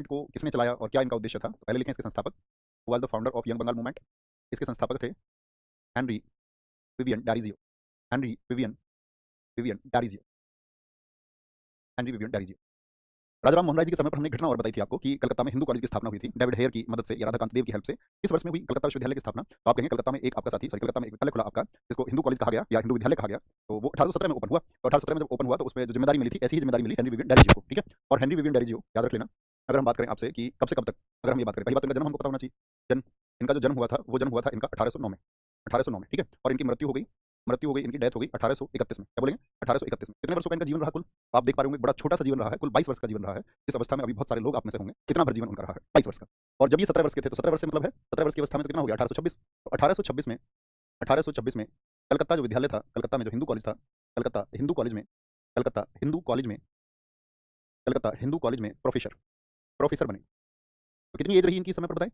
Movement को किसने चलाया और क्या इनका उद्देश्य था? तो पहले लिखें इसके संस्थापक। Who was the founder of Young Bengal movement? इसके संस्थापक थे Henry Vivian Derozio. Henry Vivian Vivian Derozio. Henry Vivian Derozio. Rajaram Mohan Roy ji के समय पर हमने घटना और बताई थी आपको कि कलकत्ता में हिंदू कॉलेज की स्थापना हुई थी डेविड हेयर की मदद से या राधाकांत देव की हेल्प से। इस वर्ष में हुई कलकत्ता विश्वविद्यालय की स्थापना। तो आप कहेंगे कलकत्ता में एक आपका साथी सॉरी कलकत्ता में एक विद्यालय खुला आपका जिसको हिंदू कॉलेज कहा गया या हिंदू विद्यालय कहा गया। तो वो 1817 में ओपन हुआ। तो 1817 में जब ओपन हुआ तो उसमें जो जिम्मेदारी मिली थी ऐसी ही जिम्मेदारी मिली हेनरी विवियन डैरिजियो को। ठीक है। और हेनरी विवियन डैरिजियो याद रख लेना। अगर हम बात करें आपसे कि कब से कब तक, अगर हम ये बात करें, पहली बात तो इनका जन्म हमको पता होना चाहिए। जन्म इनका जो जन्म हुआ था वो जन्म हुआ था इनका 1809 में। 1809 में। ठीक है। और इनकी मृत्यु हो गई, इनकी डेथ हो गई 1831 में। क्या बोलेंगे? 1831 में। कितने वर्षों का इनका जीवन रहा कुल? आप देख पा रहे होंगे बड़ा छोटा सा जीवन रहा है, कुल 22 वर्ष का जीवन रहा है। इस अवस्था में अभी बहुत सारे लोग आप में से होंगे, कितना भर जीवन उनका रहा है? 22 वर्ष का। और जब ये 17 वर्ष के थे तो 17 वर्ष से मतलब है 17 वर्ष की अवस्था में तो कितना हो गया? 1826। तो 1826 में कलकत्ता जो विद्यालय था, कलकत्ता में जो हिंदू कॉलेज था, कलकत्ता हिंदू कॉलेज में कलकत्ता हिंदू कॉलेज में कलकत्ता हिंदू कॉलेज में प्रोफेसर बने। तो कितनी एज रही इनकी इस समय पर बताएं?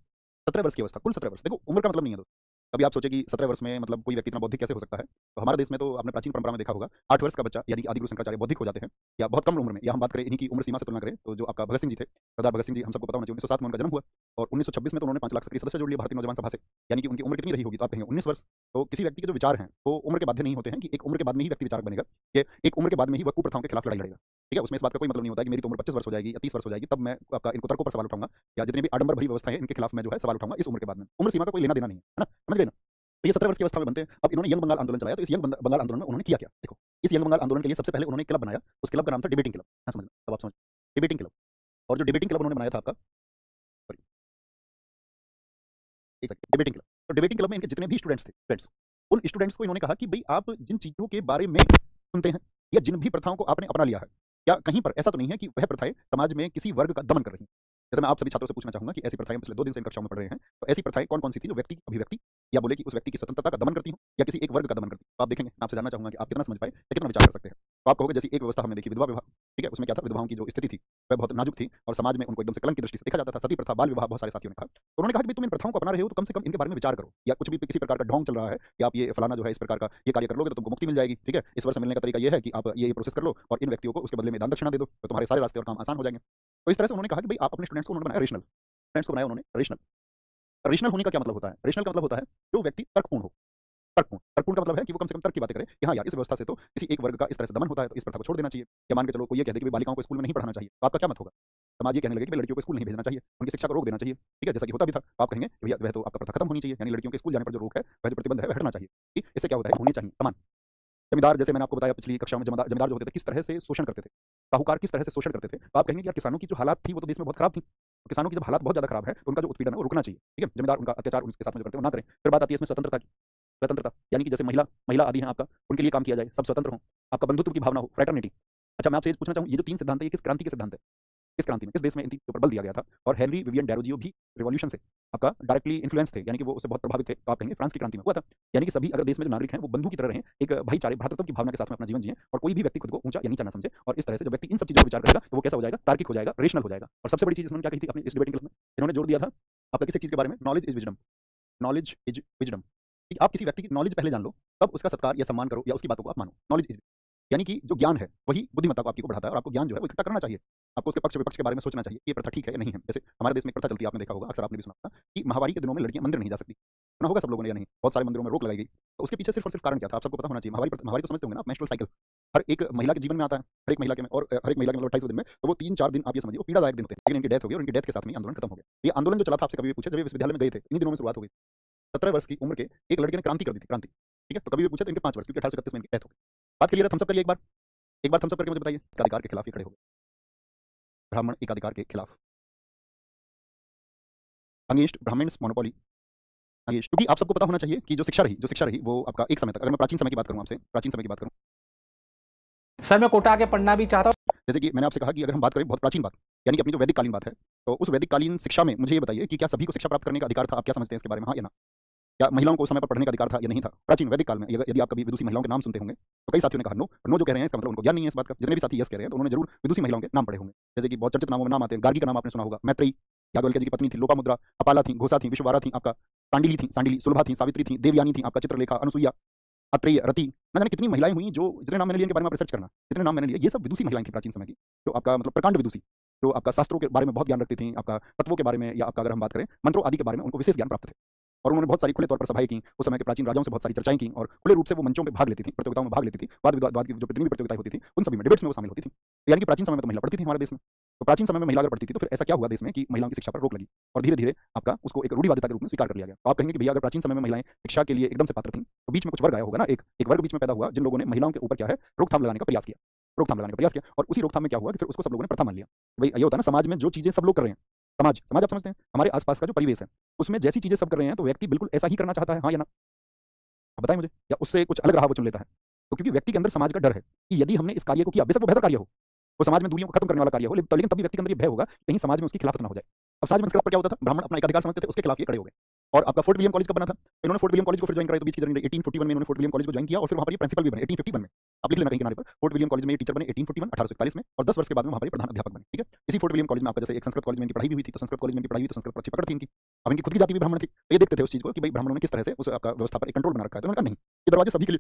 17 वर्ष की अवस्था, कुल 17 वर्ष। देखो उम्र का मतलब नहीं है दोस्तों। कभी आप सोचे कि 17 वर्ष में मतलब कोई व्यक्ति इतना बौद्धिक कैसे हो सकता है? तो हमारे देश में तो आपने प्राचीन परंपरा में देखा होगा 8 वर्ष का बच्चा यानी आदिगुरु शंकराचार्य बौद्धिक हो जाते हैं या बहुत कम उम्र में। या हम बात करें इन्हीं की उम्र सीमा से तुलना करें तो जो आपका भगत सिंह जी थे, सरदार भगत सिंह जी, हम सबको पता होना चाहिए 1907 में उनका जन्म हुआ और 1926 में तो उन्होंने 5 लाख सक्रिय सदस्य जोड़ लिए भारतीय नौजवान सभा से। यानी कि उनकी उम्र कितनी रही होगी? तो आप कहेंगे 19 वर्ष। तो किसी व्यक्ति के जो विचार हैं वो उम्र के बाध्य नहीं होते हैं कि एक उम्र के बाद में ही व्यक्ति विचारक बनेगा, कि एक उम्र के बाद में ही वह कुप्रथाओं के खिलाफ लड़ाई लड़ेगा। ठीक है। उसमें इस बात का कोई मतलब नहीं होता है कि मेरी तो उम्र 25 वर्ष हो जाएगी या 30 वर्ष हो जाएगी तब मैं आपका इनको तर्कों पर सवाल उठाऊंगा या जितनी भी आडंबर भरी व्यवस्था है इनके खिलाफ मैं जो है सवाल उठाऊंगा इस उम्र के बाद में। उम्र सीमा का कोई लेना देना नहीं है ना, समझ गए ना? तो ये 17 वर्ष की अवस्था में बनते हैं। अब इन्होंने यंग बंगाल आंदोलन चलाया। तो इस यंग बंगाल आंदोलन में उन्होंने किया क्या? देखो, इस यंग बंगाल आंदोलन के लिए सबसे पहले उन्होंने क्लब बनाया। उस क्लब का नाम था डिबेटिंग क्लब। हाँ समझ, तब आप समझ, डिबेटिंग क्लब। और जो डिबेटिंग क्लब उन्होंने बनाया था आपका, सॉरी एक सेकंड, डिबेटिंग क्लब। तो डिबेटिंग क्लब में इनके जितने भी स्टूडेंट्स थे, फ्रेंड्स, उन स्टूडेंट्स को इन्होंने कहा कि भाई आप जिन चीजों के बारे में सुनते हैं या जिन भी प्रथाओं को आपने अपना लिया है, क्या कहीं पर ऐसा तो नहीं है कि वह प्रथाएं समाज में किसी वर्ग का दमन कर रही हैं? जैसे मैं आप सभी छात्रों से पूछना चाहूंगा कि ऐसी प्रथाएं पिछले 2 दिन से इन कक्षाओं में पढ़ रहे हैं, तो ऐसी प्रथाएं कौन कौन सी थी जो व्यक्ति की अभिव्यक्ति या बोले कि उस व्यक्ति की स्वतंत्रता का दमन करती हो या किसी एक वर्ग का दमन करती हो? तो आप देखेंगे, मैं आपसे जानना चाहूंगा कि आप कितना समझ पाए या कितना विचार कर सकते हैं। तो आप कहोगे जैसी एक व्यवस्था हमने देखी विधवा विवाह। ठीक है। उसमें क्या था? विधवाओं की जो स्थिति थी वह बहुत नाजुक थी और समाज में उनको एकदम से कलंक की दृष्टि से देखा जाता था। सती प्रथा, बाल विवाह, बहुत सारे साथियों ने कहा। तो उन्होंने कहा कि भाई तुम इन प्रथाओं को अपना रहे हो तो कम से कम इनके बारे में विचार करो, या कुछ भी किसी प्रकार का ढोंग चल रहा है कि आप ये फलाना जो है इस प्रकार का ये कार्य कर लोगे तो तुमको मुक्ति मिल जाएगी। ठीक है। इस वर्ष मिलने का तरीका ये है कि आप ये प्रोसेस कर लो और इन व्यक्तियों को उसके बदले में दान दक्षिणा दे दो तो तुम्हारे सारे रास्ते और काम आसान हो जाएंगे। तो इस तरह से उन्होंने कहा कि भाई आप अपने स्टूडेंट्स को उन्होंने बनाया रेशनल, स्टूडेंट्स को बनाया उन्होंने रेशनल। रेशनल होने का क्या मतलब होता है? रेशनल का मतलब होता है जो व्यक्ति तर्कपूर्ण हो। तर्कपूर्ण का मतलब है कि वो कम से कम तर्क की बातें करे कि हाँ यार इस व्यवस्था से तो किसी एक वर्ग का इस तरह से दमन होता है तो इस प्रथा को छोड़ देना चाहिए। या मान के चलो कोई ये कह दे कि बालिकाओं को स्कूल में नहीं पढ़ाना चाहिए, तो आपका क्या मत होगा? समाज ये कहने लगे कि लड़कियों को स्कूल नहीं भेजना चाहिए, उनकी शिक्षा को रोक देना चाहिए। ठीक है। जैसा कि होता भी था। तो आप कहेंगे भैया वह तो आपका प्रथा खत्म होनी चाहिए, यानी लड़कियों के स्कूल जाने पर जो रोक है, वह जो प्रतिबंध है वह हटना चाहिए। कि इससे क्या होता है? होनी चाहिए समान। जमींदार, जैसे मैंने आपको बताया पिछली कक्षा में, जमींदार जो होते थे किस तरह से शोषण करते थे, साहूकार किस तरह से शोषण करते थे। तो आप कहेंगे कि यार किसानों की जो हालात थी वो तो देश में बहुत खराब थी। तो किसानों की जब हालात बहुत ज्यादा खराब है तो उनका जो उत्पीड़न है वो रुकना चाहिए। ठीक है। जमींदार उनका अत्याचार उनके साथ में जो करते हैं वो ना करें। फिर बात आती है इसमें स्वतंत्रता की। स्वतंत्रता यानी कि जैसे महिला महिला आदि हैं आपका, उनके लिए काम किया जाए, सब स्वतंत्र हो, आपका बंधुत्व की भावना हो, फ्रेटर्निटी। अच्छा मैं आपसे ये पूछना चाहूँ, ये जो 3 सिद्धांत है ये किस क्रांति के सिद्धांत है? किस क्रांति में, किस देश में इन तीन के ऊपर बल दिया गया था? और हेनरी विवियन डैरोजियो भी रिवॉल्यूशन से आपका डायरेक्टली इन्फ्लुएंस थे, यानी कि वो उससे बहुत प्रभावित थे। तो आप कहेंगे फ्रांस की क्रांति में हुआ था। यानी कि सभी अगर देश में जो नागरिक हैं वो बंधु की तरह रहें, एक भाईचारे भ्रातृत्व की भावना के साथ में अपना जीवन जिए और कोई भी व्यक्ति खुद को ऊंचा या नीचा ना समझे। और इस तरह से जब व्यक्ति इन सब चीजों पर विचार करेगा तो वो कैसा हो जाएगा? तार्किक हो जाएगा, रेशनल हो जाएगा। और सबसे बड़ी चीज इन्होंने क्या कही थी अपने इस डिबेटिंग क्लब में? इन्होंने जोर दिया था आपका किसी चीज के बारे में, knowledge is wisdom. Knowledge is wisdom. आप किसी व्यक्ति की नॉलेज पहले जान लो तब उसका सत्कार या सम्मान करो या उसकी बातों को आप मानो। नॉलेज इज, यानी कि जो ज्ञान है वही बुद्धिमत्ता को आपकी को बढ़ाता है और आपको ज्ञान जो है वो इकट्ठा करना चाहिए। आपको उसके पक्ष विपक्ष के बारे में सोचना चाहिए कि ये प्रथा ठीक है या नहीं है। जैसे हमारे देश में एक प्रथा चलती है, आपने देखा होगा, अक्सर आपने भी सुना होगा कि महावारी के दिनों में लड़कियां मंदिर नहीं जा सकती। सुना होगा सब लोगों ने या नहीं? बहुत सारे मंदिरों में रोक लगाई गई। तो उसके पीछे सिर्फ और सिर्फ कारण क्या था? आप सबको पता होना चाहिए। महावारी, महावारी तो समझते होंगे ना, मेंस्ट्रुअल साइकिल हर एक महिला के जीवन में आता है, हर एक महिला के में, और हर एक महिला के मतलब 28 दिन में, तो वो 3-4 दिन आप ये समझिए वो पीड़ादायक दिन होते हैं। लेकिन इनकी डेथ हो गई और इनकी डेथ के साथ में आंदोलन खत्म हो गया। ये आंदोलन जो चला था, आपसे कभी भी पूछे, जब ये विश्वविद्यालय में गए थे इन्हीं दिनों में शुरुआत हो गई। 17 वर्ष की उम्र के एक लड़के ने क्रांति कर दी थी, क्रांति। ठीक है। तो कभी भी पूछे तो इनके 5 वर्ष, क्योंकि 1831 में इनकी डेथ हो गई। बात क्लियर है? थम्स अप करिए एक बार थम्स अप करके मुझे बताइए। एकाधिकार के खिलाफ ये खड़े हो गए, ब्राह्मण एकाधिकार के खिलाफ, अगेंस्ट ब्राह्मण्स मोनोपोली, अगेंस्ट। क्योंकि आप सबको पता होना चाहिए कि जो शिक्षा रही वो आपका एक समय तक, अगर मैं प्राचीन समय की बात करूं, आपसे प्राचीन समय की बात करूं, सर मैं कोटा के पढ़ना भी चाहता हूं। जैसे कि मैंने आपसे कहा कि अगर हम बात करें बहुत प्राचीन बात, यानी कि अपनी जो वैदिक कालीन बात है, तो उस वैदिक कालीन शिक्षा में मुझे ये बताइए कि क्या सभी को शिक्षा प्राप्त करने का अधिकार था? आप क्या समझते हैं इसके बारे में, हाँ या ना? क्या महिलाओं को उस समय पर पढ़ने का अधिकार था या नहीं था प्राचीन वैदिक काल में? यदि आप कभी विदुषी महिलाओं के नाम सुनते होंगे तो कई साथियों ने कहा नो। नो जो कह रहे हैं इसका मतलब उनको ज्ञान नहीं है इस बात का। जितने भी साथी यस कह रहे हैं तो उन्होंने जरूर विदुषी महिलाओं के नाम पढ़े होंगे। जैसे कि बहुत चर्चित नामों में नाम आते हैं, गार्गी का नाम आपने सुना होगा, मैत्रेयी याज्ञवल्क्य जी की पत्नी थी, लोपामुद्रा, अपाला थी, घोषा थी, विश्ववारा थी, आपका सांडिली थी, सुलभा थी, सावित्री थी, देवयानी थी, आपका चित्रलेखा, अनुसुईया, अत्रेय, रति, न जाने कितनी महिलाएं हुई जो, जितने नाम मैंने लिए इनके बारे में आप रिसर्च करना, जितने नाम मैंने लिए ये सब विदुषी महिलाएं थी प्राचीन समय की, जो आपका मतलब प्रकांड विदुषी। जो आपका शास्त्रों के बारे में बहुत ज्ञान रखती थी, आपका तत्वों के बारे में, या आपका अगर हम बात करें मंत्रों आदि के बारे में, उनको विशेष ज्ञान प्राप्त थे। और उन्होंने बहुत सारी खुले तौर पर सभाएं की, उस समय के प्राचीन राजाओं से बहुत सारी चर्चाएं की, और खुले रूप से वो मंचों पे भाग लेती थी, प्रतियोगिताओं में भाग लेती थी, वाद की जो प्रतियोगी प्रतियोगिताएं होती थी उन सभी में, डिबेट्स में वो शामिल होती थी। तो यानी कि प्राचीन समय में तो महिला पढ़ती थी हमारे देश में। तो प्राचीन समय में महिला अगर पढ़ती थी तो फिर ऐसा क्या हुआ देश में कि महिलाओं की शिक्षा पर रोक लगी, और धीरे धीरे आपका उसको एक रूढ़िवादिता के रूप में स्वीकार कर लिया गया। तो आप कहेंगे कि भैया अगर प्राचीन समय में महिलाएं शिक्षा के लिए एकदम से पात्र थी, तो बीच में कुछ वर्ग आया होगा ना, एक वर्ग बीच में पैदा हुआ जिन लोगों ने महिलाओं के ऊपर क्या है रोकथाम लगाने का प्रयास किया, और उसी रोकथाम में क्या हुआ कि फिर उसको सब लोगों ने प्रथा मान लिया। भाई ये होता है ना, समाज में जो चीजें सब लोग कर रहे हैं, समाज आप समझते हैं, हमारे आसपास का जो परिवेश है उसमें जैसी चीजें सब कर रहे हैं तो व्यक्ति बिल्कुल ऐसा ही करना चाहता है, हाँ या ना? आप बताएं मुझे, या उससे कुछ अलग रहा वो चुन लेता है? तो क्योंकि व्यक्ति के अंदर समाज का डर है कि यदि हमने इस कार्य को किया, बेशक वो बेहतर कार्य हो, वो समाज में दूरियों को खत्म करने वाला कार्य हो, लेकिन तभी व्यक्ति के अंदर ये भय होगा कि कहीं समाज में उसकी खिलाफत ना हो जाए। अब समाज में इसके पर क्या होता था, ब्राह्मण अपना एक अधिकार समझते थे, उसके खिलाफ ये खड़े हो गए। और आपका फोर्ट विलियम कॉलेज कब बना था? इन्होंने फोर्ट विलियम कॉलेज को फिर ज्वाइन कराया, तो बीच की जर्नी 1841 में इन्होंने फोर्ट विलियम कॉलेज को ज्वाइन किया, और फिर वहां पर ये प्रिंसिपल भी बने 1851 में। आप लिख लेना कहीं किनारे पर, फोर्ट विलियम कॉलेज में ये टीचर बने 1841 में, और 10 वर्ष के बाद में वहां पर प्रधान अध्यापक बने। ठीक है, इसी फोर्ट विलियम कॉलेज में आपका जैसे एक संस्कृत कॉलेज में इनकी पढ़ाई भी हुई थी, तो संस्कृत कॉलेज में इनकी पढ़ाई हुई, तो संस्कृत पर अच्छी पकड़ थी इनकी। अब इनकी खुद की जाति भी ब्राह्मण थी, तो ये देखते थे उस चीज को कि भाई ब्राह्मणों ने किस तरह से उस आपका व्यवस्था पर एक कंट्रोल बना रखा है। तो उन्होंने कहा नहीं, ये दरवाजे सभी के लिए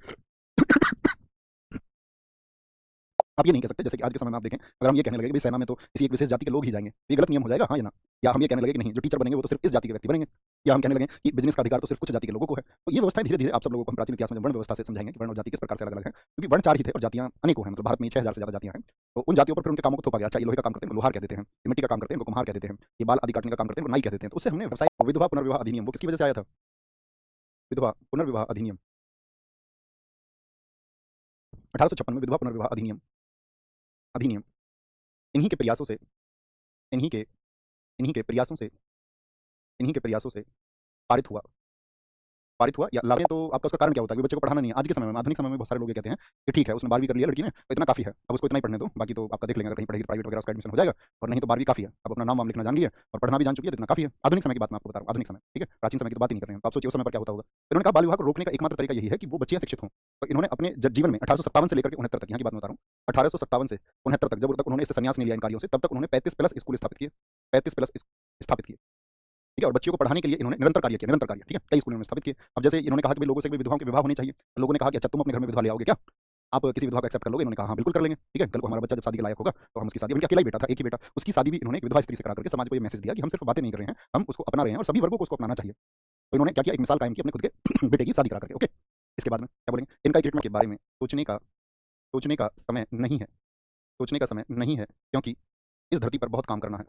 आप ये नहीं कह सकते जैसे कि आज के समय में आप देखें, अगर हम ये कहने लगे कि भाई सेना में तो किसी एक विशेष जाति के लोग ही जाएंगे, तो ये गलत नियम हो जाएगा, हाँ या ना? या हम ये कहने लगे कि नहीं, जो टीचर बनेंगे वो तो सिर्फ इस जाति के व्यक्ति बनेंगे, या हम कहने लगे कि बिजनेस का अधिकार तो सिर्फ कुछ जाति के लोगों को है। तो ये व्यवस्थाएं धीरे धीरे आप सब लोगों को हम प्राचीन इतिहास में वर्ण व्यवस्था से समझाएंगे कि वर्ण और जाति किस प्रकार से अलग अलग है, क्योंकि वर्ण 4 ही थे और जातियां अनेकों हैं, मतलब भारत में 6000 से ज्यादा जातियां हैं। तो उन जातियों पर फिर उनके कामों को थोपा गया। अच्छा, ये लोहे का काम करते हैं, लोहार कह देते हैं, ये मिट्टी का काम करते हैं, कुम्हार कह देते हैं, ये बाल आदि काटने का काम करते हैं, नाई कह देते हैं। तो उससे हमने व्यवसाय विधवा पुनर्विवाह अधिनियम, वो किसकी वजह से आया था? विधवा पुनर्विवाह अधिनियम 1856 में, विधवा पुनर्विवाह अधिनियम अधिनियम इन्हीं के प्रयासों से इन्हीं के इन्हीं के प्रयासों से इन्हीं के प्रयासों से पारित हुआ या लागू। तो आपका उसका कारण क्या होता है कि बच्चे को पढ़ाना नहीं है? आज के समय में, आधुनिक समय में बहुत सारे लोग ये कहते हैं कि ठीक है उसने 12वीं कर लिया लड़की ने, तो इतना काफी है, अब उसको इतना ही पढ़ने दो, बाकी तो आपका देख लेंगे, अगर कहीं पढ़ेगी प्राइवेट वगैरह उसका एडमिशन हो जाएगा, और नहीं तो 12वीं काफी है, अब अपना नाम वाम लिखना जान रही है और पढ़ना भी जान चुकी है, तो इतना काफी है। आधुनिक समय की बात मैं आपको बता रहा हूँ, आधुनिक समय, ठीक है, प्राचीन समय की तो बात ही नहीं कर रहे हैं। तो आप सोचिए उस समय पर क्या होता होगा। इन्होंने कहा बाल विवाह को रोकने का एकमात्र तरीका यही है कि वो बच्चियां शिक्षित हों। तो इन्होंने अपने जीवन में 1857 से लेकर के 69 तक, यहाँ की बात बता रहा हूँ, 1857 से 69 तक, जब तक उन्होंने इससे संन्यास नहीं लिया इन कार्यों से, तब तक उन्होंने 35+ स्कूल स्थापित किए, 35+ स्थापित किए, ठीक है। और बच्चियों को पढ़ाने के लिए इन्होंने निरंतर कार्य किया, ठीक है, कई स्कूल इन्होंने स्थापित किए। अब जैसे इन्होंने कहा कि लोगों से भी विधवाओं के विवाह होने चाहिए, लोगों ने कहा कि अच्छा तुम अपने घर में विधवा ले आओगे क्या, आप किसी विधवा को एक्सेप्ट कर लोगे? इन्होंने कहा हाँ बिल्कुल कर लेंगे, ठीक है, कल को हमारा बच्चा जब शादी के लायक होगा तो हम उसकी शादी, उनका अकेला ही बेटा था, एक ही बेटा, उसकी शादी भी इन्होंने एक विधवा स्त्री से करा करके समाज को ये मैसेज दिया कि हम सिर्फ बातें नहीं कर रहे हैं, हम उसको अपना रहे हैं और सभी वर्गों को उसको अपनाना चाहिए। तो इन्होंने क्या किया, एक मिसाल कायम की अपने खुद के बेटे की शादी करा करके। ओके, इसके बाद में क्या बोलेंगे, इनका ट्रीटमेंट के बारे में सोचने का समय नहीं है, सोचने का समय नहीं है, क्योंकि इस धरती पर बहुत काम करना है,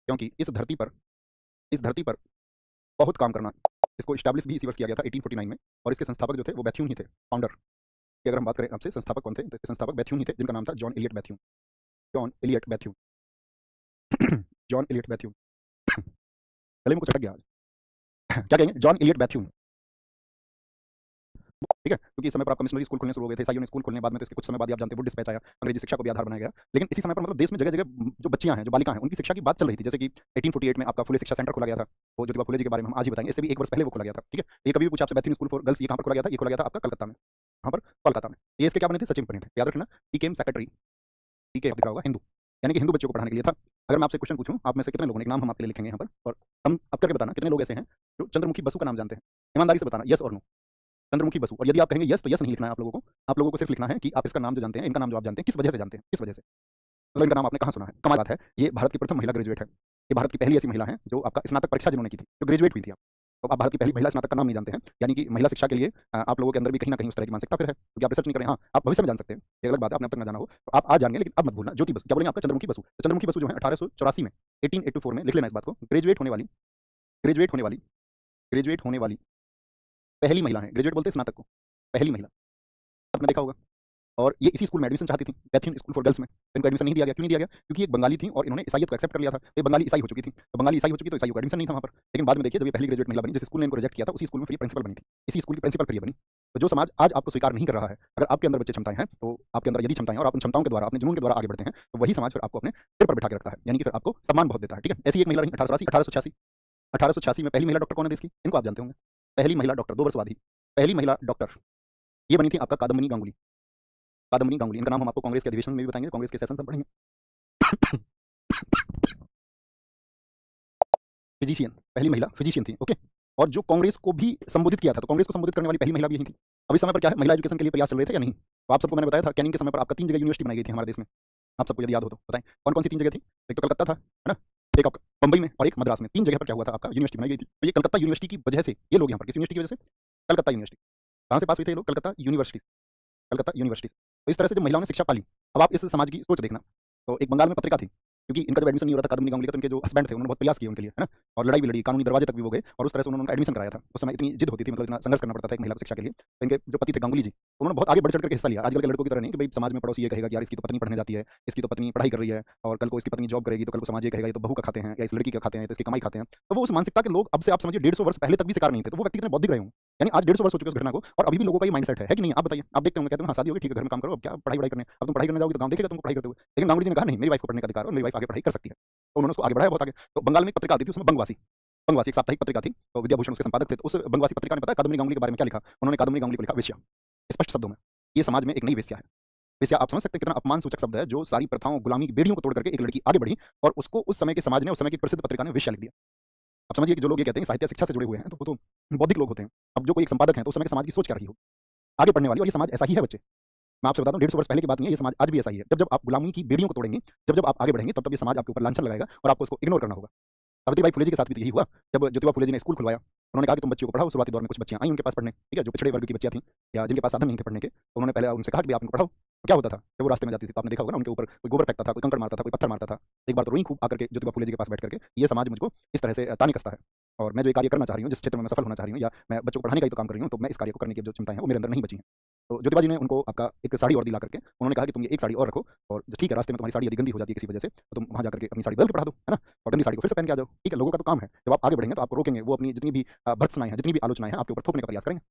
क्योंकि इस धरती पर बहुत काम करना। इसको इस्टेब्लिश भी इसी वर्ष किया गया था 1849 में, और इसके संस्थापक जो थे वो बैथ्यून ही थे, फाउंडर की अगर हम बात करें आपसे, संस्थापक कौन थे, तो इसके संस्थापक बैथ्यून ही थे, जिनका नाम था John Elliot Bethune. John Elliot Bethune John Elliot Bethune गले में कुछ अटक गया आज क्या कहेंगे, जॉन एलियट बैथ्यून, ठीक है, क्योंकि इस समय पर आपका मिशनरी स्कूल खुलने शुरू हो गए थे, ईसाइयों ने स्कूल खोलने बाद में, तो इसके कुछ समय बाद आप जानते हैं वो डिस्पैच आया, अंग्रेजी शिक्षा को भी आधार बनाया गया। लेकिन इसी समय पर मतलब देश में जगह जगह जो बच्चियां हैं, जो बालिकाएं हैं, उनकी शिक्षा की बात चल रही थी। जैसे कि 1848 में आपका फुले शिक्षा सेंटर खोला गया था, वो ज्योतिबा फुले जी के बारे में हम आज ही बताएंगे, इससे भी 1 वर्ष पहले वो खोला गया था, ठीक है। ये कभी भी पूछा आपसे बैथ्यून स्कूल फॉर गर्ल्स ये कहाँ पर खोला गया था? ये खोला गया था आपका कलकत्ता में, यहाँ पर कोलकाता में। ये इसके क्या बने थे? सचिव बने थे, याद रखना, टीकेएम सेक्रेटरी, ठीक है, दिखा होगा हिंदू, यानी कि हिंदू बच्चों को पढ़ाने के लिए था। अगर मैं आपसे क्वेश्चन पूछूं, आप में से कितने लोगों ने, एक नाम हम आपके लिए लिखेंगे यहाँ पर, और हम अब करके बताना कितने लोग ऐसे हैं जो चंद्रमुखी बसु का नाम जानते हैं, ईमानदारी से बताना, यस और नो, चंद्रमुखी बसु। और यदि आप कहेंगे यस, तो यस नहीं लिखना है आप लोगों को सिर्फ लिखना है कि आप इसका नाम जो जानते हैं, इनका नाम जो आप जानते हैं, किस वजह से जानते हैं, किस वजह से, मतलब इनका नाम आपने कहाँ सुना है। कमाल बात है, ये भारत की प्रथम महिला ग्रेजुएट है, ये भारत की पहली ऐसी महिला है जो आपका स्नातक परीक्षा जिन्होंने की थी, जो ग्रेजुएट हुई थी। तो आप भारत की पहली महिला स्नातक का नाम नहीं जानते हैं, यानी कि महिला शिक्षा के लिए आप लोगों के अंदर भी कहीं ना कहीं उस तरह की मानसिकता फिर है, क्योंकि आप रिसर्च नहीं करें। हाँ, आप भविष्य में जान सकते हैं, ये अलग बात है, आपने अब तक ना जाना हो तो आप आज जानेंगे, लेकिन अब मत भूलना। ज्योति बसु, क्या बोलेंगे आपका? चंद्रमुखी बसु। तो चंद्रमुखी बसु जो है 1884 में, 1884 में, लिख लेना इस बात को, ग्रेजुएट होने वाली पहली महिला है। ग्रेजुएट बोलते हैं स्नातक को, पहली महिला, आपने देखा होगा। और ये इसी स्कूल में एडमिशन चाहती थी, बैथ्यून स्कूल फॉर गर्ल्स में, इनको एडमिशन नहीं दिया गया। क्यों नहीं दिया गया? क्योंकि एक बंगाली थी और इन्होंने ईसाईयत को एक्सेप्ट कर लिया था, ये बंगाली ईसाई हो चुकी थी, तो बंगाली ईसाई हो चुकी तो ईसाई को एडमिशन नहीं था वहाँ पर। लेकिन बाद में देखिए जब ये पहली ग्रेजुएट महिला बनी, जिस स्कूल ने इनको रिजेक्ट किया था, उसी स्कूल में फिर प्रिंसिपल बनी थी, इसी स्कूल की प्रिंसिपल फिर बनी। तो जो समाज आज आपको स्वीकार नहीं कर रहा है, अगर आपके अंदर बच्चे क्षमताएं हैं, तो आपके अंदर यदि क्षमताएं और आप उन क्षमताओं के द्वारा, अपने जुनून के द्वारा आगे बढ़ते हैं, तो वही समाज फिर आपको अपने सिर पर बिठा के रखता है, यानी कि फिर आपको सम्मान बहुत देता है, ठीक है। ऐसी एक महिला रही 1886 में पहली महिला डॉक्टर कौन है देश की? इनको आप जानते होंगे, पहली महिला डॉक्टर, 2 वर्ष बाद ही पहली महिला डॉक्टर ये बनी थी आपका कादम्बनी गांगुली। इनका नाम हम आपको कांग्रेस के अधिवेशन में भी बताएंगे, कांग्रेस के सेशन में पढ़ेंगे। फिजिशियन, पहली महिला फिजिशियन थी, ओके। और जो कांग्रेस को भी संबोधित किया था, तो कांग्रेस को संबोधित करने वाली पहली महिला भी यही थी। अभी समय पर क्या है, महिला एजुकेशन के लिए प्रयास चल रहे थे या नहीं? तो आप सबको मैंने बताया था, कैनिंग के समय पर आपका 3 जगह यूनिवर्सिटी बनाई गई थी हमारे देश में, आप सबको यदि याद हो तो बताएं कौन कौन सी 3 जगह थी? एक तो कलकत्ता था, है ना? एक आपका बंबई में और एक मद्रास में। 3 जगह पर क्या हुआ था आपका यूनिवर्सिटी बनाई गई थी। तो ये कलकत्ता यूनिवर्सिटी की वजह से ये लोग यहाँ पर किस यूनिवर्सिटी की वजह से? कलकत्ता यूनिवर्सिटी। कहाँ से पास हुए थे ये लोग? कलकत्ता यूनिवर्सिटी। कलकत्ता यूनिवर्सिटी। तो इस तरह से जब महिलाओं ने शिक्षा पाली, अब आप इस समाज की सोच देखना। तो एक बंगाल में पत्रिका थी, क्योंकि इनका जब एडमिशन नहीं हो रहा था कादम्बनी गांगुली का, तो इनके जो हस्बैंड थे उन्होंने बहुत प्रयास किए उनके लिए, है ना? और लड़ाई भी लड़ी, कानूनी दरवाजे तक भी वो गए और उस तरह से उन्होंने उनका एडमिशन कराया था। उस समय इतनी जिद होती थी, मतलब इतना संघर्ष करना पड़ता था एक महिला को शिक्षा के लिए। तो इनके जो पति थे गांगुली जी, उन्होंने बहुत आगे बढ़ चढ़ करके हिस्सा लिया। आजकल के लड़कों की तरह नहीं कि भाई समाज में पड़ोसी ये कहेगा कि यार इसकी तो पत्नी पढ़ने जाती है, इसकी तो पत्नी पढ़ाई कर रही है, और कल को इसकी पत्नी जॉब करेगी तो कल को समाज ये कहेगा ये तो बहू का खाते हैं, या इस लड़की का खाते हैं, तो इसकी कमाई खाते हैं। तो वो उस मानसिकता के लोग अब से आप समझिए 150 वर्ष पहले तक भी शिकार नहीं थे। तो वो व्यक्ति कितने बौद्धिक रहे होंगे, यानी आज 150 वर्ष हो चुके उस घटना को, और अभी भी लोगों का ये माइंडसेट है कि नहीं? आप बताइए, आप देखते होंगे, कहते हैं हाँ शादी होगी ठीक है, घर में काम करो, अब क्या पढ़ाई वढ़ाई करने, अब तुम पढ़ाई करने जाओगे तो गांव देखेगा तुमको पढ़ाई करते हुए। लेकिन गांगुली जी ने कहा नहीं, मेरी वाइफ को पढ़ने का अधिकार है और मेरी वाइफ आगे पढ़ाई कर सकती है। तो उन्होंने उसको आगे बढ़ाया बहुत आगे। तो बंगाल में एक पत्रिका आती थी, उसमें बंगवासी, बंगवासी एक साप्ताहिक पत्रिका थी, तो विद्याभूषण उसके संपादक थे। तो उस बंगवासी पत्रिका ने पता है कादम्बनी गांगुली के बारे में क्या लिखा? उन्होंने कादम्बनी गांगुली को लिखा वेश्या, स्पष्ट शब्दों में। ये समाज में एक नई वेश्या है। वेश्या आप समझ सकते हैं कितना अपमान सूचक शब्द है, जो सारी प्रथाओं गुलामी की बेड़ियों को तोड़ करके एक लड़की आगे बढ़ी और उसको उस समय के समाज ने, उस समय की प्रसिद्ध पत्रिका ने वेश्या लिख दिया। आप समझिए कि जो लोग ये कहते हैं कि साहित्य शिक्षा से जुड़े हुए हैं, तो वो तो बौद्धिक लोग होते हैं। अब जो कोई एक संपादक है तो उस समय के समाज की सोच क्या रही हो, आगे बढ़ने वाली, और ये समाज ऐसा ही है बच्चे। मैं आपसे बताता हूँ 150 वर्ष पहले की बात नहीं है, ये समाज आज भी ऐसा ही है। जब जब आप गुलामी की बेड़ियों को तोड़ेंगे, जब जब आप आगे बढ़ेंगे, तब तब ये समाज आपके ऊपर लांछन लगाएगा और आपको उसको इग्नोर करना होगा। सावित्रीबाई फुले जी के साथ भी तो यही हुआ। जब ज्योतिबा फुले जी ने स्कूल खुलवाया, उन्होंने कहा कि तुम बच्चियों को पढ़ाओ। शुरुआती दौर में कुछ बच्चियां आई उनके पास पढ़ने, ठीक है, जो पिछड़े वर्ग की बच्चियां थीं या जिनके पास साधन नहीं थे पढ़ने के, तो उन्होंने पहले उनसे कहा कि भाई आप उनको पढ़ाओ। तो क्या होता था, जब वो रास्ते में जाती थी तो आपने देखा होगा ना, उनके ऊपर कोई गोबर फेंकता था, कोई कंकड़ मारता था, कोई पत्थर मारता था। एक बार तो रोई खूब आकर के ज्योतिबा फुले जी के पास बैठ करके, ये समाज मुझको इस तरह से ताने कसता है, और मैं जो ये कार्य करना चाह रही हूँ, जिस क्षेत्र में मैं सफल होना चाह रही हूँ, या मैं बच्चों को पढ़ाने का ही तो काम कर रही हूँ, तो मैं इस कार्य को करने की जो क्षमताएं हैं वो मेरे अंदर नहीं बची हैं। तो ज्योतिबा जी ने उनको आपका एक साड़ी और दिला करके उन्होंने कहा कि तुम ये एक साड़ी और रखो, और ठीक है, रास्ते में तुम्हारी साड़ी यदि गंदी हो जाती है किसी वजह से, तो तुम वहाँ जाकर के अपनी साड़ी बदल के पढ़ा दो, है ना? और गंदी साड़ी को फिर से पहन के आ जाओ। ठीक है, लोगों का तो काम है, जब आप आगे बढ़ेंगे तो आपको रोकेंगे, वो अपनी जितनी भी भर्त्सनाएं हैं, जितनी भी आलोचनाएं हैं आपके ऊपर थोपने का प्रयास करेंगे।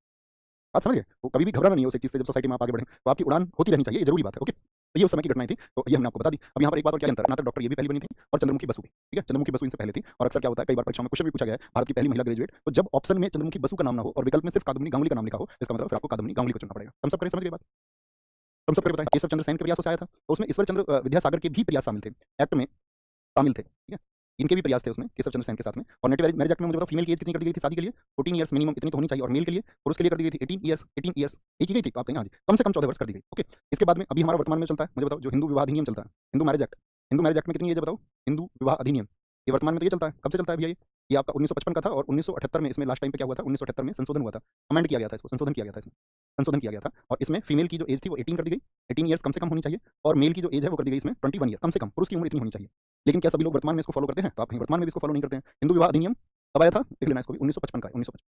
बात समझ गए? तो कभी भी घबराना नहीं है उस एक चीज़ से। जब सोसाइटी में आप आगे बढ़ें तो आपकी उड़ान होती रहनी चाहिए, ये जरूरी बात है। ओके, तो ये उस समय की घटनाएं थी, तो ये हमने आपको बता दी। अब यहाँ पर एक बात और, क्या अंतर है? ना तो डॉक्टर ये भी पहली बनी थी और चंद्रमुखी बसु भी, ठीक है? चंद्रमुखी बसु इनसे पहले थी। और अक्सर क्या होता है, कई बार परीक्षाओं में क्वेश्चन भी पूछा गया है, भारत की पहली महिला ग्रेजुएट। तो जब ऑप्शन में चंद्रमुखी बसु का नाम ना हो और विकल्प में सिर्फ कादम्बनी गांगुली का नाम लिखा हो, इसका मतलब फिर आपको कादम्बनी गांगुली को चुनना पड़ेगा। हम सब करें, समझ गए बात? हम सब करें, बताएं। केशव चंद्र सेन के प्रयासों से आया था, तो उसमें ईश्वर चंद्र विद्यासागर के भी प्रयास शामिल थे, एक्ट में शामिल थे, ठीक है? इनके भी प्रयास थे उसमें, केशव चंद्र सेन के साथ में। और नेटिव मैरिज एक्ट में मुझे बताओ, फीमेल की एज कितनी कर दी गई थी शादी के लिए? 14 ईयर्स मिनिमम इतनी तो होनी चाहिए, और मेल के लिए, पुरुष के लिए कर दी गई थी 18 ईयर्स। 18 ईयर्स एक ही गई थी, तो आप कहेंगे हाँ जी, कम से कम 14 वर्ष कर दी गई। ओके, इसके बाद में अभी हमारा वर्तमान में चलता है, मुझे बताओ, जो हिंदू विवाह अधिनियम चलता है, Hindu marriage act, Hindu marriage act में कितनी एज है बताओ? हिंदू विवाह अधिनियम, ये वर्तमान में तो ये चलता है। कब से चलता है भैया ये आपका 1955 का था, और 1978 में इसमें लास्ट टाइम पे क्या हुआ था, 1978 में संशोधन हुआ था, अमेंड किया गया था इसको, संशोधन किया गया था इसमें, संशोधन किया गया था। और इसमें फीमेल की जो एज थी वो 18 कर दी गई, 18 ईयर्स कम से कम होनी चाहिए, और मेल की जो एज है वो कर दी गई इसमें 21 ईयर, कम से कम पुरुष की उम्र इतनी होनी चाहिए। लेकिन क्या सभी लोग वर्तमान में इसको फॉलो करते हैं? तो आप कहीं वर्तमान में भी इसको फॉलो नहीं करते हैं। हिंदू विवाह अधिनियम कब आया था, देख लेना इसको भी, 1955 का है, 1955।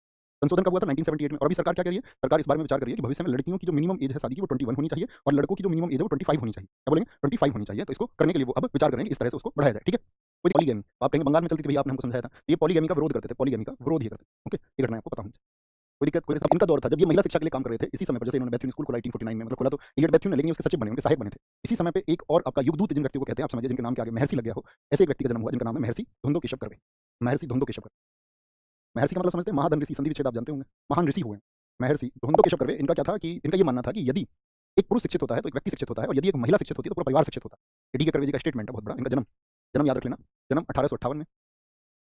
संशोधन कब हुआ था? 1978 में। और अभी सरकार क्या कर रही है? सरकार इस बारे में विचार कर रही है कि भविष्य में लड़कियों की जो मिनिमम एज है शादी की वो 21 होनी चाहिए, और लड़कों की जो मिनिमम एज है वो 25 होनी चाहिए। क्या बोलेंगे? 25 होनी चाहिए। तो इसको करने के लिए वो अब विचार करेंगे, इस तरह से उसको बढ़ाया जाए, ठीक है? कोई पॉलीगैमी, आप कहेंगे बंगाल में चलती थी भैया, आपने हमको समझाया था। ये पॉलीगैमी का विरोध करते थे, पॉलीगैमी का विरोध ही करते थे। ओके, ये घटना आपको पता होनी चाहिए। कोई दिक्कत, कोई इनका दौर था जब ये महिला शिक्षा के लिए काम कर रहे थे। इसी समय पर जैसे इन्होंने बैथ्यून स्कूल खोला 1849 में, मतलब खोला तो इलियट बैथ्यून ने, लेकिन उसके सचिव बने, उनके सहायक बने थे। इसी समय पे एक और आपका युगदूत जिन व्यक्तियों को कहते हैं, आप समझिए, जिनके नाम के आगे महर्षि लग गया हो, ऐसे एक व्यक्ति का जन्म हुआ जिनका नाम है महर्षि धुंधो केशव कर्वे। महर्षि धुंधो केशव कर्वे, महर्षि का मतलब समझते हैं? महाधन ऋषि, संधि विच्छेद आप जानते होंगे, महान ऋषि हुए महर्षि धुंधो केशव कर्वे। इनका क्या था कि इनका ये मानना था कि यदि एक पुरुष शिक्षित होता है तो एक व्यक्ति शिक्षित होता है, और यदि एक महिला शिक्षित होती है तो पूरा परिवार शिक्षित होता है। ये डी के कर्वे जी का स्टेटमेंट है, बहुत बड़ा। इनका जन्म, जन्म याद रख लेना, जन्म 1858 में,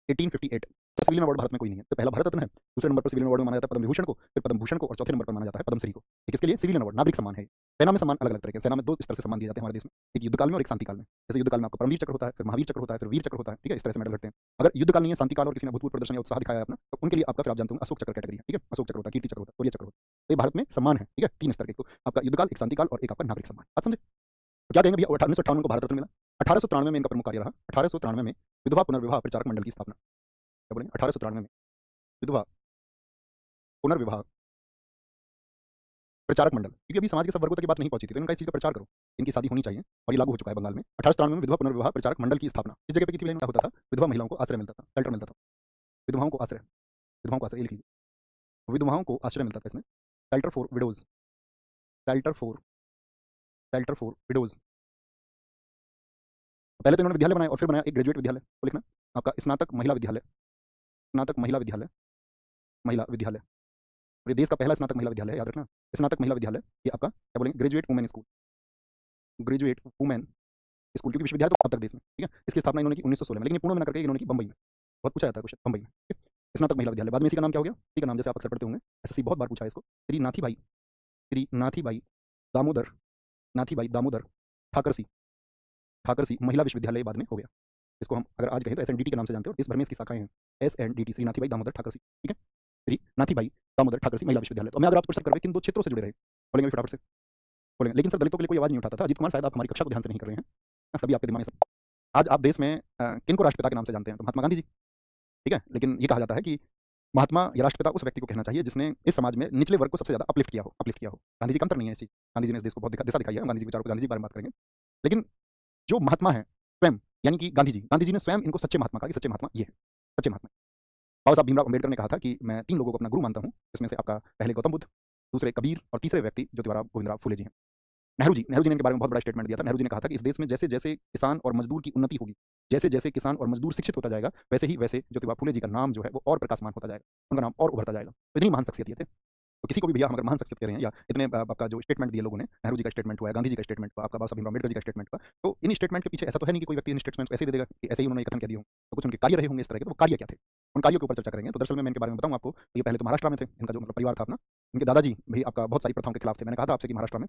1858। सिविलियन अवार्ड भारत में कोई नहीं है, तो पहला भारत रत्न है, दूसरे नंबर पर सिविलियन अवार्ड में माना जाता है पद्म विभूषण को, फिर पद्म भूषण को, और चौथे नंबर पर माना जाता है पद्मश्री को। ये किसके लिए? सिविलियन अवार्ड, नागरिक सम्मान है। सेना में सम्मान अलग अलग तरह के, सेना में दो इस तरह से सम्मान दिए जाते हैं हमारे देश में, एक युद्ध काल में और एक शांति काल में। जैसे युद्ध काल में आपको परमवीर चक्र होता है, फिर महावीर चक्र होता है, फिर वीर चक्र होता है, ठीक है? इस तरह से मेडल लगते हैं। अगर युद्ध काल नहीं है, शांति काल और किसी ने अभूतपूर्व प्रदर्शन या उत्साह दिखाया है अपना, तो उनके लिए आपका, फिर आप जानते होंगे, अशोक चक्र कैटेगरी है, ठीक है? अशोक चक्र होता है, कीर्ति चक्र होता है, शौर्य चक्र होता है। तो ये भारत में सम्मान है, ठीक है? 3 स्तर के, तो आपका युद्ध काल, एक शांति काल और एक आपका नागरिक सम्मान। बात समझे? तो क्या कहेंगे भैया, 1958 को भारत रत्न मिला। 1893 में इनका प्रमुख कार्य रहा। 1893 में विधवा पुनर्विवाह प्रचारक मंडल की स्थापना। क्या बोलेंगे? 1893 में विधवा पुनर्विवाह प्रचारक मंडल, क्योंकि अभी समाज के सब वर्गों तक ये बात नहीं पहुंची थी, तो इनका इस चीज का प्रचार करो, इनकी शादी होनी चाहिए, और ये लागू हो चुका है बंगाल में। 1893 में विधवा पुनर्विवाह प्रचारक मंडल की स्थापना इस जगह पे की थी, क्या होता था? विधवा महिलाओं को आश्रय मिलता था, शेल्टर मिलता था, विधवाओं को आश्रय, विधवाओं को आश्रय, ये लिख लीजिए, विधवाओं को आश्रय मिलता था इसमें, shelter for widows, shelter for, shelter for widows. पहले तो इन्होंने विद्यालय बनाया और फिर बनाया एक ग्रेजुएट विद्यालय, तो लिखना आपका स्नातक महिला विद्यालय, स्नातक महिला विद्यालय, महिला विद्यालय। और ये देश का पहला स्नातक महिला विद्यालय है, याद रखना। स्नातक महिला विद्यालय, ये आपका क्या बोलेंगे? Graduate women school, graduate women school, क्योंकि विश्वविद्यालय तो अब तक देश में, ठीक है? इसकी स्थापना इन्होंने की 1916 में, लेकिन ये पुणे में ना करके इन्होंने की बंबई में। बहुत पूछा जाता है क्वेश्चन, बंबई में, ठीक है? स्नातक महिला विद्यालय। बाद में इसी का नाम क्या हो गया? इसी का नाम, जैसे आप अक्सर पढ़ते होंगे, एसएससी बहुत बार पूछा है इसको, श्री नाथीबाई, श्री नाथीबाई दामोदर, नाथीबाई दामोदर ठाकरसी ठाकर सी महिला विश्वविद्यालय बाद में हो गया। इसको हम अगर आज कहें तो एसएनडीटी के नाम से जानते हैं, और देश भर में इसकी शाखाएं हैं। एसएनडीटी, श्री नाथीबाई दामोदर ठाकर सी, ठीक है, श्री नाथीबाई दामोदर ठाकर सी महिला विश्वविद्यालय। तो मैं अगर आप क्वेश्चन करवे किन दो क्षेत्रों से जुड़े रहे, बोलेंगे फटाफट से बोलेंगे, लेकिन सर दलितों के लिए कोई आवाज नहीं उठाता था। अजीत कुमार, शायद आप हमारी कक्षा को ध्यान से नहीं कर रहे हैं, तभी आपके दिमाग में सब। आज आप देश में किनको राष्ट्रपिता के नाम से जानते हैं, तो महात्मा गांधी जी, ठीक है। लेकिन ये कहा जाता है कि महात्मा या राष्ट्रपिता उस व्यक्ति को कहना चाहिए जिसने इस समाज में निचले वर्ग को सबसे ज्यादा अपलिफ्ट किया हो। गांधी जी कमतर नहीं है इसी, गांधी जी ने इस देश को बहुत दिशा दिखाई है। गांधी जी विचारों को, गांधी जी के बारे में बात करेंगे। लेकिन जो महात्मा है स्वयं, यानी कि गांधी जी ने स्वयं इनको सच्चे महात्मा कहा कि सच्चे महात्मा ये है, सच्चे महात्मा। बाबा साहब भीमराव अम्बेडकर ने कहा था कि मैं 3 लोगों को अपना गुरु मानता हूं, जिसमें से आपका पहले गौतम बुद्ध, दूसरे कबीर और तीसरे व्यक्ति ज्योतिराव गोविंदराव फुले जी हैं। नेहरू जी ने इनके बारे में बहुत बड़ा स्टेटमेंट दिया था। नेहरू जी ने कहा था कि इस देश में जैसे जैसे किसान और मजदूर की उन्नति होगी, जैसे जैसे किसान और मजदूर शिक्षित होता जाएगा, वैसे ही वैसे ज्योतिबा फुले जी का नाम जो है वो और प्रकाशमान होता जाएगा, उनका नाम और उभरता जाएगा। तो इतनी महान शख्सियत ये थे। तो किसी को भी भैया हम अगर महान शख्सियत कह रहे हैं, या इतने आपका जो स्टेटमेंट दिए लोगों ने, नेहरू जी का स्टेटमेंट हुआ, गांधी जी का स्टेटमेंट हुआ, आपका बाबा साहब भीमराव अम्बेडकर जी का स्टेटमेंट हुआ, तो इन स्टेटमेंट के पीछे ऐसा तो है नहीं कि कोई व्यक्ति इन स्टेटमेंट को ऐसे ही दे देगा कि ऐसे ही उन्होंने कथन कह दिए हों। तो कुछ उनके कार्य रहे होंगे इस तरह के, तो वो कार्य क्या थे, उन कार्यों के ऊपर चर्चा करेंगे। तो दरअसल में मैं इनके बारे में बताऊं आपको, ये पहले तो महाराष्ट्र में थे, इनका जो मतलब परिवार था अपना, इनके दादाजी भी आपका बहुत सारी प्रथाओं के खिलाफ थे। मैंने कहा था आपसे कि महाराष्ट्र में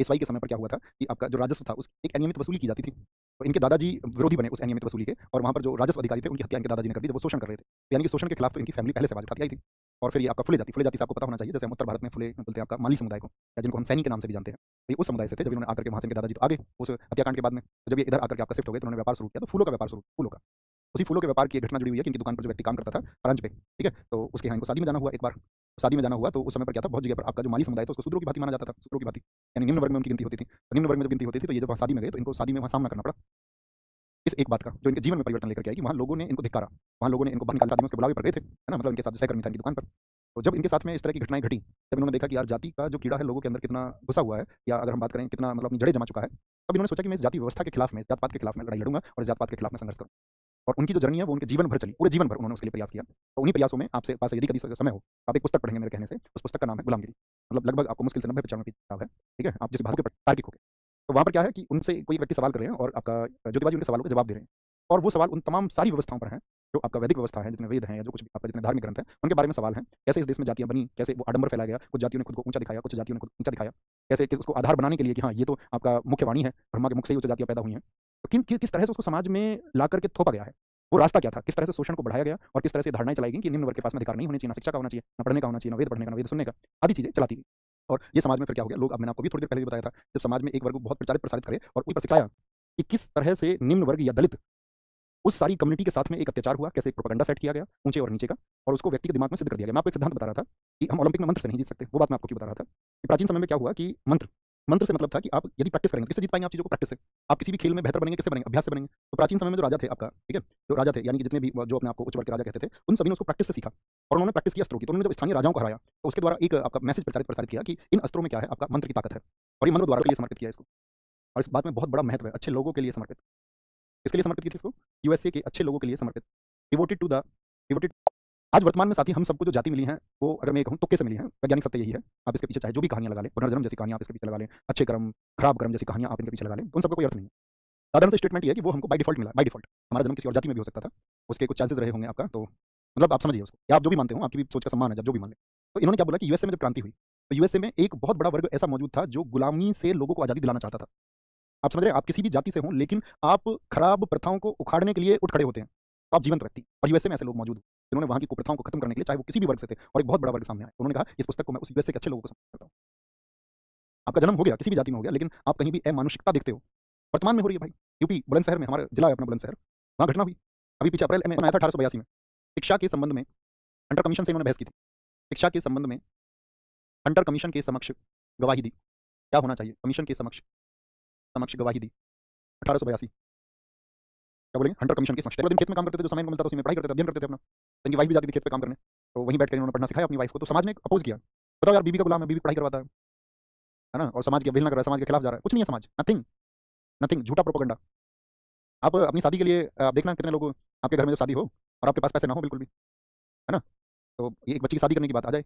पेशवाई के समय पर क्या हुआ था कि आपका जो राजस्व था उस एक अनियमित वसूली की जाती थी। तो इनके दादाजी विरोधी बने उस अनियमित वसूली के, और वहां पर जो राजस्व अधिकारी थे उनकी हत्या इनके दादाजी ने कर दी जब वो शोषण कर रहे थे। तो यानी कि शोषण के खिलाफ तो इनकी फैमिली पहले से आवाज उठाती आई थी। और फिर ये आपका फुले जाति से आपको पता होना चाहिए, जैसे हम उत्तर भारत में फुले बोलते हैं आपका माली समुदाय को, या जिनको हम सैनी के नाम से भी जानते हैं। तो ये उस समुदाय से थे। जब इन्होंने आकर के वहां से इनके दादाजी तो आगे उस हत्याकांड के बाद में, तो जब ये इधर आकर के आपका शिफ्ट हो गए तो उन्होंने व्यापार शुरू किया। तो फूलों का व्यापार शुरू, फूलों का, उसी फूलों के व्यापार की एक घटना जुड़ी हुई है कि इनकी दुकान पर जो व्यक्ति काम करता था परंज पे, ठीक है, तो उसके यहाँ इनको शादी में जाना हुआ। एक बार शादी में जाना हुआ तो उस समय पर क्या था, बहुत जगह पर आपका जो माली समुदाय था उसको शूद्रों की भांति माना जाता था, शूद्रों की भांति, यानी निम्न वर्ग में उनकी गिनती होती थी। तो निम्न वर्ग में जब गिनती होती थी तो ये जब वहाँ शादी में गए तो इनको शादी में वहाँ सामना करना पड़ा इस एक बात का, जो इनके जीवन में परिवर्तन लेकर के आई कि वहाँ लोगों ने इनको धिक्कारा, वहाँ लोगों ने इनको बाहर निकाल दिया, उसके बुलावे पर गए थे, है ना, मतलब इनके साथ सहकर्मी था इनकी दुकान पर। तो जब इनके साथ में इस तरह की घटनाएं घटी, जब इन्होंने देखा कि यार जाति का जो कीड़ा है लोगों के अंदर कितना घुसा हुआ है, या अगर हम बात करें कितना मतलब अपनी जड़ें जमा चुका है, तब इन्होंने सोचा कि मैं इस जाति व्यवस्था के खिलाफ में, जात पात के खिलाफ में लड़ाई लड़ूंगा और जात पात के खिलाफ में संघर्ष करूँ। और उनकी जो जर्नी है वो उनके जीवन भर चली, पूरे जीवन भर उन्होंने उसके लिए प्रयास किया। तो उन्हीं प्रयासों में आपसे पास यदि कभी समय हो, आप एक पुस्तक पढ़ेंगे मेरे कहने से, उस पुस्तक का नाम है गुलामगिरी। मतलब लगभग आपको मुश्किल से 90-95 पेज किताब है, ठीक है, आप जिस भाग के तार्किक हो गए। तो वहाँ पर क्या है कि उनसे कोई व्यक्ति सवाल कर रहे हैं और आपका ज्योतिबा जी उनके सवालों के जवाब दे रहे हैं, और वो सवाल उन तमाम सारी व्यवस्थाओं पर हैं जो आपका वैदिक व्यवस्था है, जितने वेद हैं या जो कुछ भी आपका जितने धार्मिक ग्रंथ हैं, उनके बारे में सवाल हैं। कैसे इस देश में जातियां बनी, कैसे वो आडंबर फैला गया, कुछ जातियों ने खुद को ऊंचा दिखाया, कुछ जातियों ने खुद नीचा दिखाया, कैसे उसको आधार बनाने के लिए कि हाँ ये तो आपका मुख्य वाणी है, ब्रह्मा के मुख से ही उच्च जातियां पैदा हुई हैं, तो किस तरह से उसको समाज में ला करके थोपा गया है, वो रास्ता क्या था, किस तरह से शोषण को बढ़ाया गया, और किस तरह से धारणाएं चलाई गई कि निम्न वर्ग के पास में अधिकार नहीं होने चाहिए, ना शिक्षा का होना चाहिए, ना पढ़ने का होना चाहिए, ना वेद पढ़ने का, ना वेद सुनने का, आदि चीजें चलाती गई। और ये समाज में फिर क्या हो गया, लोग, अब मैंने आपको भी थोड़ी देर पहले भी बताया था, जब समाज में एक वर्ग को बहुत प्रचारित प्रसारित करे और उस पर सिखाया कि किस तरह से निम्न वर्ग या दलित, उस सारी कम्युनिटी के साथ में एक अत्याचार हुआ, कैसे एक प्रोपेगेंडा सेट किया गया ऊंचे और नीचे का, और उसको व्यक्ति के दिमाग में सिद्ध कर दिया गया। मैं आपको एक सिद्धांत बता रहा था कि हम ओलंपिक में मंत्र से नहीं जीत सकते, वो बात मैं आपको क्यों बता रहा था कि प्राचीन समय में क्या हुआ कि मंत्र से मतलब था कि आप यदि प्रैक्टिस करेंगे, किससे जीत पाएंगे आप चीजों को, प्रैक्टिस से। आप किसी भी खेल में बेहतर बनेंगे, किससे बनेंगे, अभ्यास से बनेंगे। तो प्राचीन समय में जो राजा थे आपका, ठीक है, जो राजा थे, यानी कि जितने भी जो अपने आपको उच्च वर्ग के राजा कहते थे, उन सभी ने उसको प्रैक्टिस से सीखा, और उन्होंने प्रैक्टिस किया अस्त्रों की। तो उन्होंने जब स्थानीय राजाओं को हराया तो उसके द्वारा एक आपका मैसेज प्रसारित किया कि इन अस्त्रों में क्या है, आपका मंत्र की ताकत है, और ये मंत्र द्वारा के लिए समर्पित किया इसको। और इस बात में बहुत बड़ा महत्व है, अच्छे लोगों के लिए समर्पित। किसके लिए समर्पित किया इसको, यूएसए के अच्छे लोगों के लिए समर्पित, डिवोटेड टू द डिवोटेड। आज वर्तमान में साथी हम सबको जो जाति मिली है वो, अगर मैं कहूँ तुक्के से मिली है, वैज्ञानिक सत्य यही है। आप इसके पीछे चाहे जो भी कहानियां लगा लें, पुनर्जन्म जैसी कहानियां आप इसके पीछे लगा लें, अच्छे कर्म खराब कर्म जैसी कहानियां आप इनके पीछे लगा लें, तो उन सबका कोई अर्थ नहीं है। साधारण सा स्टेटमेंट ये है कि वो हमको बाय डिफॉल्ट मिला, बाय डिफॉल्ट। हमारा जन्म किसी और जाति में भी हो सकता था, उसके कुछ चांसेस रहे होंगे आपका, तो मतलब आप समझिए उसको, या आप जो भी मानते हो, आपकी भी सोच का सम्मान है, जब जो भी मान लें। तो इन्होंने क्या बोला कि यूएसए में जब क्रांति हुई तो यूएसए में एक बहुत बड़ा वर्ग ऐसा मौजूद था जो गुलामी से लोगों को आजादी दिलाना चाहता था। आप समझ रहे हैं, आप किसी भी जाति से हों, लेकिन आप खराब प्रथाओं को उखाड़ने के लिए उठ खड़े होते हैं, तो आप जीवंत व्यक्ति। और यूएसए में ऐसे लोग मौजूद हैं जिन्होंने वहां की कुप्रथाओं को खत्म करने के लिए, चाहे वो किसी भी वर्ग से थे, और एक बहुत बड़ा वर्ग सामने आया। उन्होंने कहा इस पुस्तक को मैं उस यूएसए के अच्छे लोगों को समर्पित करता हूं। आपका जन्म हो गया किसी भी जाति में हो गया, लेकिन आप कहीं भी अमानुषिकता देखते हो, वर्तमान में हो रही है भाई। यूपी बुलंदशहर में, हमारा जिला है अपना बुलंदशहर, वहां घटना हुई अभी पीछे अप्रैल में आया था 1882 में। शिक्षा के संबंध में हंटर कमीशन से इन्होंने बहस की थी, शिक्षा के संबंध में हंटर कमीशन के समक्ष गवाही दी, क्या होना चाहिए, कमीशन के समक्ष समक्ष गवाही दी 1882। क्या बोलेंगे, हंटर कमीशन के समक्ष। दिन खेत में काम करते थे, जो समय मिलता था उसी में पढ़ाई करते थे, अध्ययन करते थे अपना। तो इनकी वाइफ भी जाती थी खेत पे काम करने, तो वहीं बैठ कर इन्होंने पढ़ना सिखाया अपनी वाइफ को। तो समाज ने अपोज किया, बताओ यार बीबी का गुलाम है, बीबी पढ़ाई करवाता है ना, और समाज की अवहेलना कर रहा है, समाज के खिलाफ जा रहा है। कुछ नहीं है समाज, नथिंग नथिंग, झूठा प्रोपेगेंडा। आप अपनी शादी के लिए आप देखना कितने लोग आपके घर में जब शादी हो और आपके पास पैसे ना हो बिल्कुल भी, है ना, तो ये एक बच्चे की शादी करने की बात आ जाए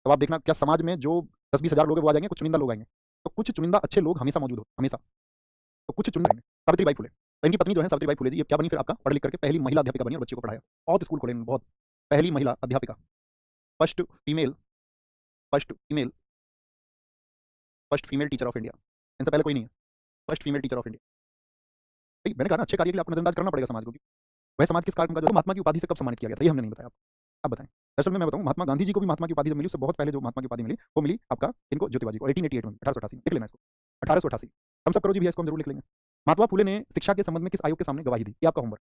तो आप देखना क्या समाज में जो 10-20 हज़ार लोग हैं वो आ जाएंगे, कुछ चुनिंदा लोग आएंगे। तो कुछ चुनिंदा अच्छे लोग हमेशा मौजूद हो, हमेशा। तो कुछ चुनिंदा आएंगे। सावित्रीबाई फुले, तो इनकी पत्नी जो है सावित्रीबाई फुले जी, ये क्या बनी फिर आपका, पढ़ लिख करके पहली महिला अध्यापिका बनी और बच्चों को पढ़ाया, बहुत स्कूल खोले, बहुत, पहली महिला अध्यापिका, first female first female first female teacher of India. इनसे पहले कोई नहीं है, first female teacher of India. भाई मैंने कहा ना, अच्छे कार्य के लिए आपको नजरअंदाज करना पड़ेगा समाज को। वह समाज किस कार्य का जो महात्मा की उपाधि से कब सम्मानित किया गया था, ये हमने नहीं बताया आपको। आप बताएं। दरअसल में मैं बताऊं, महात्मा गांधी जी को भी महात्मा की उपाधि जब मिली, उससे बहुत पहले जो महात्मा की उपाधि मिली वो मिली आपका इनको ज्योतिबा जी को 1888 में, 1888 में। लिख लेना इसको, 1888। हम सब करो जी भैया, इसको हम जरूर लिख लेंगे। महात्मा फूले ने शिक्षा के संबंध में किस आयोग के सामने गवाही दी, ये आपका होमवर्क।